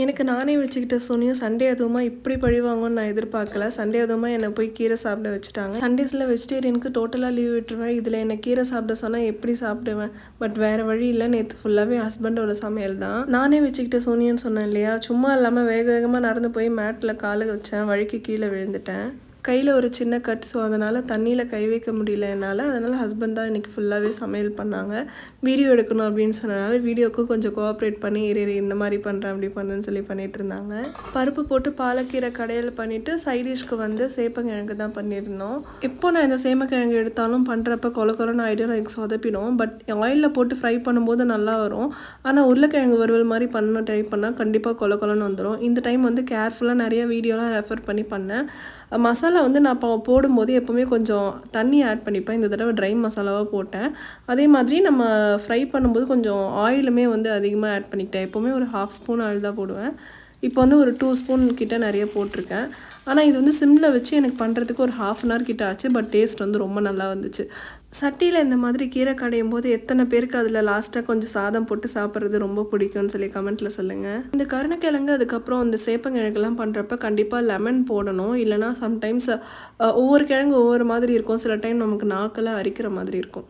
எனக்கு நானே வச்சுக்கிட்ட சூனியம் சண்டே அதுவுமா இப்படி பழி வாங்கும்னு நான் எதிர்பார்க்கல. சண்டே அதுவுமா என்னை போய் கீரை சாப்பிட வச்சுட்டாங்க. சண்டேஸில் வெஜிடேரியனுக்கு டோட்டலாக லீவ் விட்டுருவேன். இதில் என்னை கீரை சாப்பிட சொன்னால் எப்படி சாப்பிடுவேன்? பட் வேறு வழி இல்லை. நேற்று ஃபுல்லாகவே ஹஸ்பண்டோட சமையல் தான். நானே வச்சுக்கிட்ட சூனியன்னு சொன்னேன் இல்லையா, சும்மா இல்லாமல் வேக வேகமாக நடந்து போய் மேட்டில் காலை வச்சேன். வழிக்கு கீழே விழுந்துட்டேன். கையில் ஒரு சின்ன கட். ஸோ அதனால் தண்ணியில் கை வைக்க முடியல என்னால். அதனால் ஹஸ்பண்ட் தான் இன்றைக்கி ஃபுல்லாகவே சமையல் பண்ணாங்க. வீடியோ எடுக்கணும் அப்படின்னு சொன்னனால வீடியோவுக்கும் கொஞ்சம் கோஆப்ரேட் பண்ணி இந்த மாதிரி பண்ணுறேன் அப்படி பண்ணுறேன்னு சொல்லி பண்ணிகிட்டு இருந்தாங்க. பருப்பு போட்டு பாலக்கீரை கடையில் பண்ணிவிட்டு சைடிஷ்க்கு வந்து சேப்பங்கிழங்கு தான் பண்ணியிருந்தோம். எப்போ நான் இந்த சேமக்கிழங்கு எடுத்தாலும் பண்ணுறப்ப கொலன்னு ஆகிடும், எனக்கு சொதப்பிடும். பட் ஆயிலில் போட்டு ஃப்ரை பண்ணும்போது நல்லா வரும். ஆனால் உருளைக்கிழங்கு வறுவல் மாதிரி பண்ண ட்ரை பண்ணால் கண்டிப்பாக கொலன்னு வந்துடும். இந்த டைம் வந்து கேர்ஃபுல்லாக நிறைய வீடியோலாம் ரெஃபர் பண்ணி பண்ணேன். மசாலா வந்து நான் போடும்போது எப்போவுமே கொஞ்சம் தண்ணி ஆட் பண்ணிப்பேன். இந்த தடவை ட்ரை மசாலாவாக போட்டேன். அதே மாதிரி நம்ம ஃப்ரை பண்ணும்போது கொஞ்சம் ஆயிலுமே வந்து அதிகமாக ஆட் பண்ணிக்கிட்டேன். எப்போவுமே ஒரு 1/2 ஸ்பூன் ஆயில் தான் போடுவேன். இப்போ வந்து ஒரு 2 ஸ்பூன் கிட்ட நிறைய போட்டிருக்கேன். ஆனால் இது வந்து சிம்மில் வச்சு எனக்கு பண்ணுறதுக்கு ஒரு 1/2 அன் ஹவர் கிட்ட ஆச்சு. பட் டேஸ்ட் வந்து ரொம்ப நல்லா வந்துச்சு. சட்டியில் இந்த மாதிரி கீரை கடையும் போது எத்தனை பேருக்கு அதில் லாஸ்ட்டாக கொஞ்சம் சாதம் போட்டு சாப்பிட்றது ரொம்ப பிடிக்கும்னு சொல்லி கமெண்ட்டில் சொல்லுங்கள். இந்த கருணக்கிழங்கு அதுக்கப்புறம் இந்த சேப்பங்கிழங்குலாம் பண்ணுறப்ப கண்டிப்பாக லெமன் போடணும். இல்லைனா சம்டைம்ஸ் ஒவ்வொரு கிழங்கு ஒவ்வொரு மாதிரி இருக்கும். சில டைம் நமக்கு நாக்கெல்லாம் அரிக்கிற மாதிரி இருக்கும்.